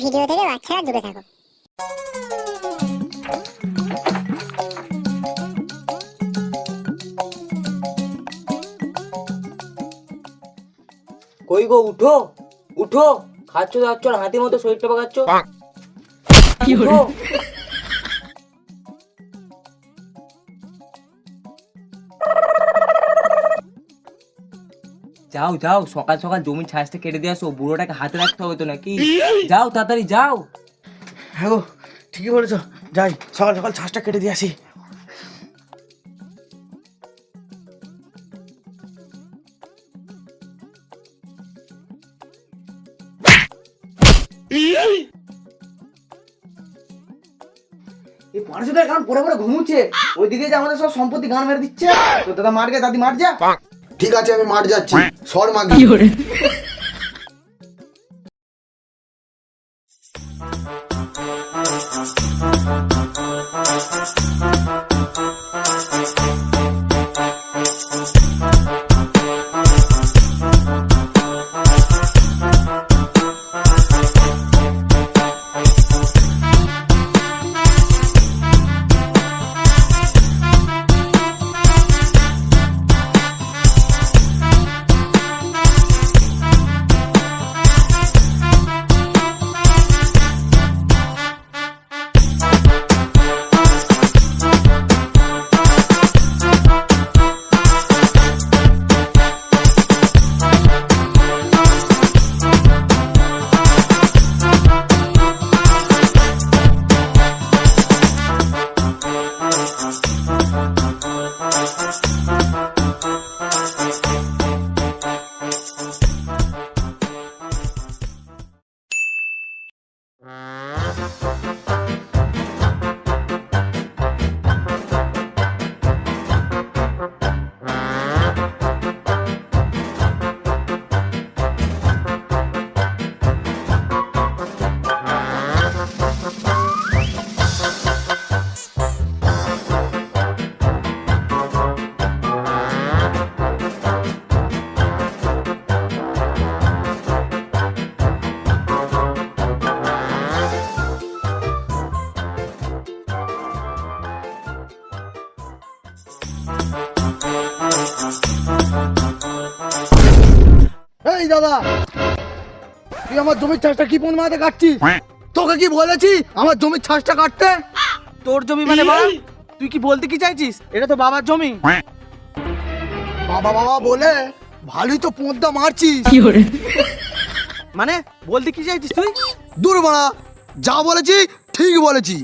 Video থেকে বাচ্চারা দূরে থাকো। কই গো, উঠো উঠো, খাচ্ছ যাচ্ছ আর হাতির মতো শরীরটা পাকাচ্ছ। উঠো। যাও যাও, সকাল সকাল জমির ছাঁচটা কেটে দিয়ে আসো, বুড়োটাকে হাতে রাখতে হবে তো নাকি। যাও তাড়াতাড়ি যাও। হ্যাঁ গো, ঠিকই বলেছ, যাই সকাল সকাল ছাঁচটা কেটে দিয়ে আসি। এই পড়াশোনার কারণ পড়ে পড়ে ঘুমুচ্ছে, ওইদিকে যে আমাদের সব সম্পত্তি গান মেরে দিচ্ছে। তো দাদা মার গে, দাদি মার যা। ঠিক আছে, আমি মাঠ যাচ্ছি। সর মাগি। এই দাদা, তুই আমার জমির ছাঁচটা কি কোন মাথায় কাটছিস? তোকে কি বলেছি আমার জমির ছাঁচটা কাটতে? তোর জমি মানে বাবা, তুই কি বলতে কি চাইছিস? এটা তো বাবার জমি। বাবা বাবা বলে ভালোই তো পোঁদা মারছিস। মানে বলতে কি চাইছিস তুই? দূর বাড়া, যা বলেছি ঠিক বলেছি।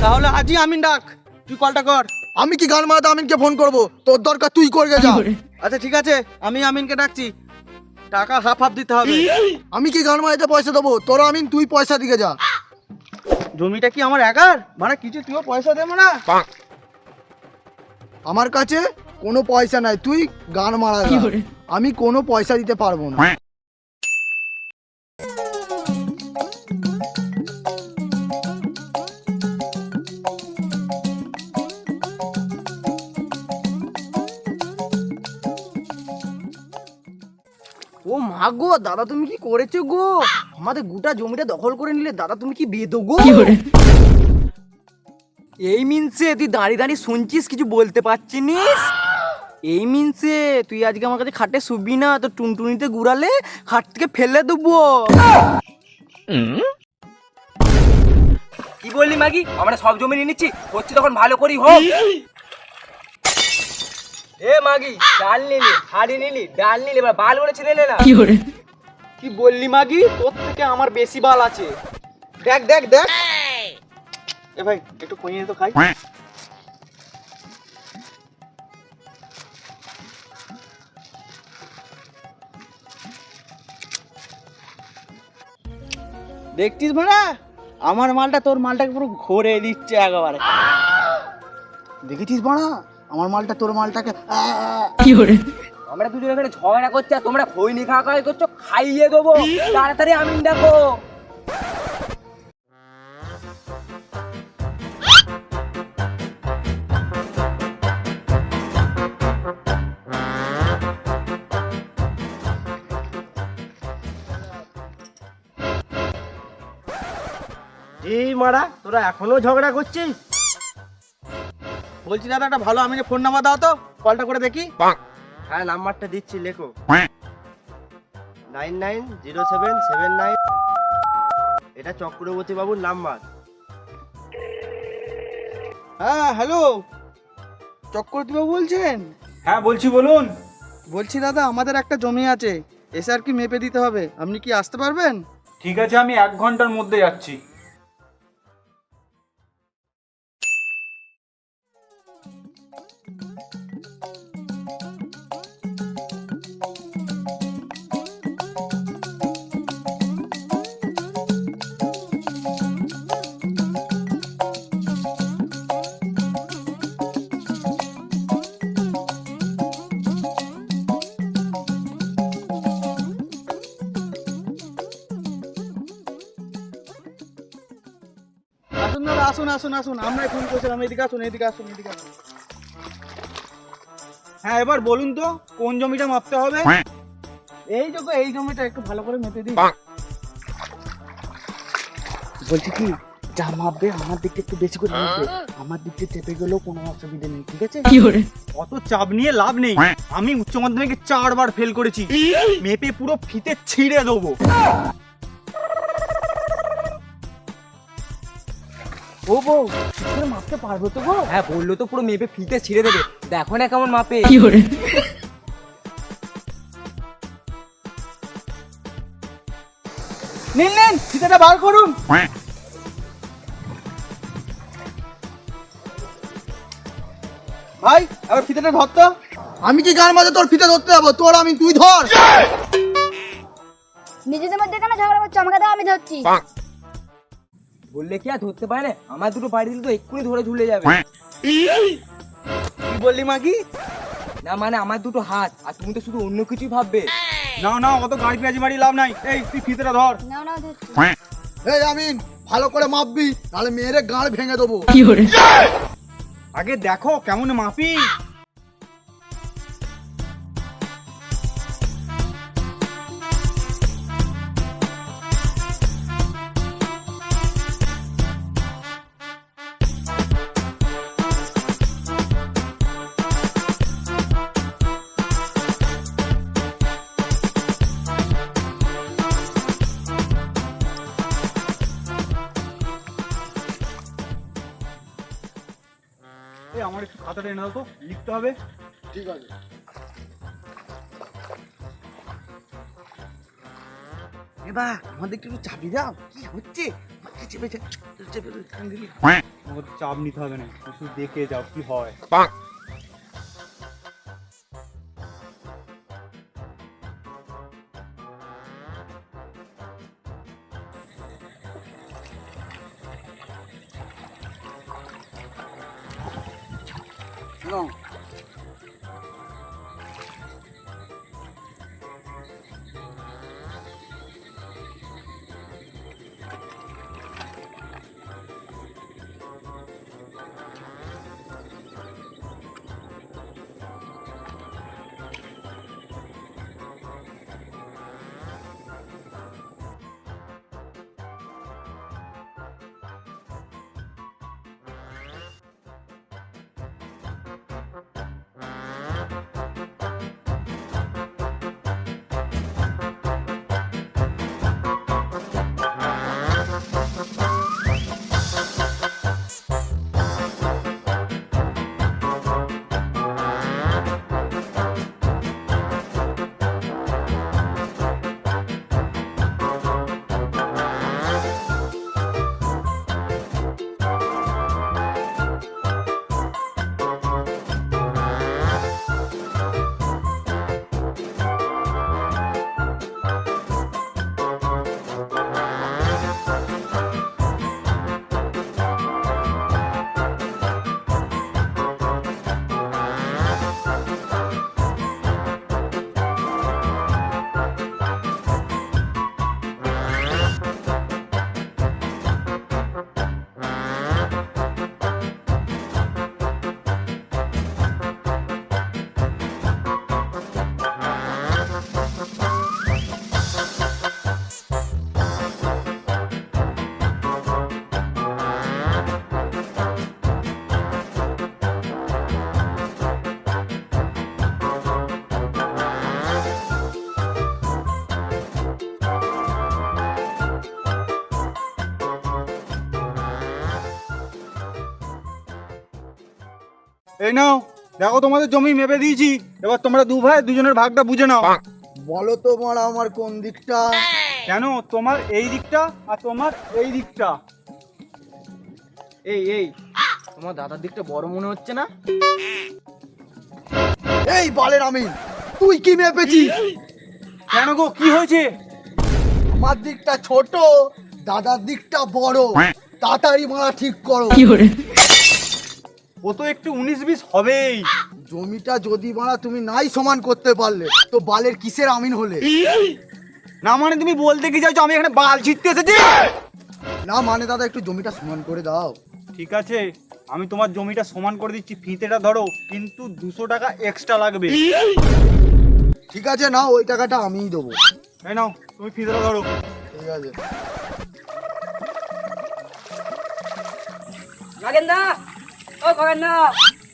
তাহলে আজই আমিন ডাক, তুই কলটা কর। আমি কি গান মারাতে আমিনকে ফোন করব? তোর দরকার তুই করবে যা। আচ্ছা ঠিক আছে, আমি আমিনকে ডাকছি, টাকা হাফ হাফ দিতে হবে। আমি কি গান মারাতে পয়সা দেবো? তোর আমিন তুই পয়সা দিকে যা। জমিটা কি আমার একার? মানে কিছু তুইও পয়সা দেবো না? আমার কাছে কোনো পয়সা নাই, তুই গান মারা গা। আমি কোনো পয়সা দিতে পারবো না। ও মা গো, দাদা তুমি কি করেছো গো? আমাদের গোটা জমিটা দখল করে নিলে দাদা, তুমি কি বেদো গো? এই মিনসে তুই দাঁড়িয়ে দাঁড়িয়ে শুনছিস, কিছু বলতে পারছিস? এই মিনসে তুই আজকে আমার কাছে খাটে শুবি না, তো টুনটুনিতে গুড়ালে খাট থেকে ফেলে দেবো। কি বললি মাগি? আমরা সব জমি নিয়ে নিচ্ছি, হচ্ছে তখন ভালো করি হোক। এ মাগি, ডাল নিলি, হাড়ি নিলি, ডাল নিলি, এবার বাল করে ছেড়ে নে না। কি বললি মাগি? তোর থেকে আমার বেশি বাল আছে। দেখ দেখ দেখ। এ ভাই একটু কইয়ে তো খাই। দেখছিস ভাড়া, আমার মালটা তোর মালটাকে পুরো ঘুরে দিচ্ছে একেবারে। দেখেছিস বাড়া, আমার মালটা তোর মালটাকে আমরা দুজন এখানে ঝগড়া করছি আর তোমরা খৈনি খাওয়া খাওয়াই করছো। খাইয়ে দেবো, তাড়াতাড়ি আমিন ডাকো। এই মারা তোরা এখনো ঝগড়া করছিস? বলছি দাদা, একটা ভালো আমিনের ফোন নাম্বার দাও তো, কলটা করে দেখি। হ্যাঁ নাম্বারটা দিচ্ছি, লেখো 990779। এটা চক্রবর্তী বাবুর নাম্বার। হ্যাঁ হ্যালো, চক্রবর্তী বাবু বলছেন? হ্যাঁ বলছি, বলুন। বলছি দাদা, আমাদের একটা জমি আছে, এসে আর কি মেপে দিতে হবে, আপনি কি আসতে পারবেন? ঠিক আছে, আমি 1 ঘন্টার মধ্যে যাচ্ছি। আসুন দাদা, আসুন আসুন আসুন, আমরাই ফোন করেছিলাম, এদিকে আসুন এদিকে আসুন এদিকে আসুন। হ্যাঁ, এবার বলুন তো কোন জমিটা মাপতে হবে? এই জমিটা একটু ভালো করে মেপে দিন। বলছি কি, যা মাপবে আমার দিকটা একটু বেশি করে মাপবে, আমার দিকটা চেপে গেলেও কোনো অসুবিধা নেই, ঠিক আছে? অত চাপ নিয়ে লাভ নেই, আমি উচ্চ মাধ্যমিকে 4 বার ফেল করেছি, মেপে পুরো ফিতে ছিঁড়ে দেবো। ও বউ, ঠিক করে মাপতে পারবো তো গো? হ্যাঁ, বললো তো পুরো মেপে ফিতে ছিঁড়ে দেবে। দেখো না কেমন মাপে। নিন নিন, ফিতেটা বার করুন। ভাই, আবার ফিতেটা ধরতো। আমি কি গান মাঝে তোর ফিতে ধরতে যাবো? তোর আমি, তুই ধর। নিজেদের মধ্যে কেন ঝগড়া করছো? আমাকে দাও, আমি ধরছি। বললে কি আর ধরতে পারে না? আমার দুটো বাড়ি দিলে তো এক্ষুনি ধরে ঝুলে যাবে। কি বললি মাগি? না মানে আমার দুটো হাত, আর তুমি তো শুধু অন্য কিছুই ভাববে। না না, অত গাড়ি পেঁয়াজি মারি লাভ নাই। এই তুই ফিতেটা ধর। নাও নাও, ধরছি। এই আমিন, ভালো করে মাপবি, নাহলে মেয়েরে গাঁড় ভেঙে দেবো। আগে দেখো কেমন মাপি। এই আমার একটু খাতাটা এনে দাও তো, লিখতে হবে। ঠিক আছে। এবার আমাদের একটু চাবি দাও, কি হচ্ছে? চেপে চেপে চেপে দিলি। আমাকে চাপ নিতে হবে না, শুধু দেখে যাও কি হয়। নাও। এই নাও দেখো তোমাদের জমি মেপে দিয়েছি, এবার তোমরা দু ভাই দুজনের ভাগটা বুঝে নাও। বলো তো মারা আমার কোন দিকটা? কেন, তোমার এই দিকটা আর তোমার এই দিকটা। এই তোমার দাদার দিকটা বড় মনে হচ্ছে না? এই বালের আমিন, তুই কি মেপেছিস? কেন গো, কি হয়েছে? আমার দিকটা ছোট, দাদার দিকটা বড়। তাড়াতাড়ি মারা ঠিক করো। ও তো একটু 19-20 হবেই। জমিটা যদি মারা তুমি নাই সমান করতে পারলে তো বালের কিসের আমিন হলে? না মানে তুমি বলতে কি চাইছো আমি এখানে বাল ছিটতে এসেছি? না মানে দাদা একটু জমিটা সমান করে দাও। ঠিক আছে, আমি তোমার জমিটা সমান করে দিচ্ছি, ফিতেটা ধরো, কিন্তু 200 টাকা এক্সট্রা লাগবে। ঠিক আছে, না ওই টাকাটা আমিই দেবো। এই নাও তুমি ফিতেটা ধরো। ঠিক আছে। খগেন দা, ও খগেন দা,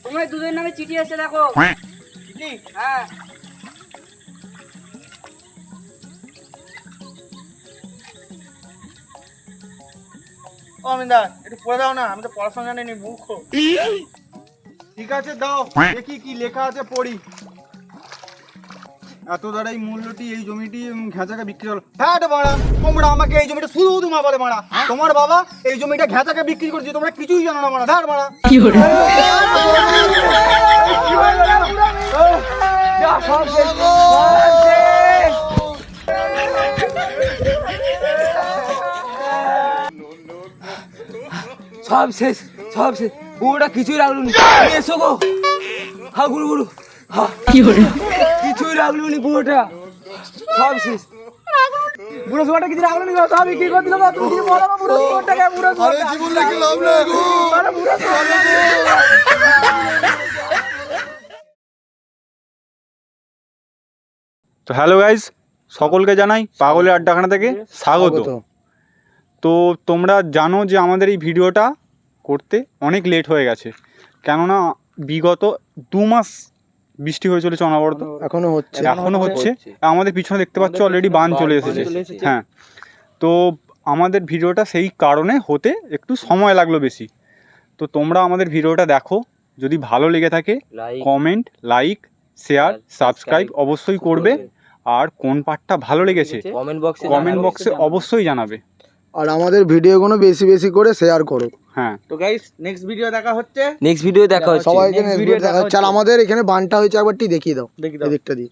তোমার দুজনের নামে চিঠি এসে দেখো। চিঠি? হ্যাঁ। ও আমিনদা একটু পড়ে দাও না, আমি তো পড়াশোনা জানি নি, মূর্খ। ঠিক আছে দাও, দেখি কি লেখা আছে পড়ি। এত দ্বারা এই মূল্যটি এই জমিটি ঘেঁচাকে বিক্রি হলো। হ্যাঁ বাড়া, তোমরা আমাকে এই জমিটা শুধু তোমার বলে মারা, তোমার বাবা এই জমিটা ঘেঁচাকে বিক্রি করছে, তোমরা কিছুই জানো না মারা। ধার মারা সব শেষ, সব শেষ। বুড়োটা কিছুই রাখলো নি। এসো গো। হা গুরু গুরু। কিছুই রাখলো নি বুড়োটা। সব শেষ। বুড়ো সোয়াটা কিছু রাখলো নি, সব বিক্রি করে দিলাম। তুমি কি বলো বুড়ো সোয়াটাকে? বুড়ো আরে জীবন রেখে লাভ নাই গো। তো হ্যালো গাইজ, সকলকে জানাই পাগলের আড্ডাখানা থেকে স্বাগত। তো তোমরা জানো যে আমাদের এই ভিডিওটা করতে অনেক লেট হয়ে গেছে, কেননা বিগত 2 মাস বৃষ্টি হয়ে চলেছে অনবরত, এখনো হচ্ছে। এখনো হচ্ছে। আমাদের পিছনে দেখতে পাচ্ছ অলরেডি বান চলে এসেছে। হ্যাঁ, তো আমাদের ভিডিওটা সেই কারণে হতে একটু সময় লাগলো বেশি। তো তোমরা আমাদের ভিডিওটা দেখো, যদি ভালো লেগে থাকে কমেন্ট, লাইক, শেয়ার, সাবস্ক্রাইব অবশ্যই করবে। আর কোন পার্টটা ভালো লেগেছে কমেন্ট বক্সে অবশ্যই জানাবে। আর আমাদের ভিডিওগুলো বেশি বেশি করে শেয়ার করো। হ্যাঁ, তো গাইস নেক্সট ভিডিও দেখা হচ্ছে। নেক্সট ভিডিও দেখা হচ্ছে। সবাইকে নেক্সট ভিডিও দেখা হচ্ছে। আর আমাদের এখানে বানটা হয়েছে একবারটি দেখিয়ে দাও, এদিকটা দিয়ে।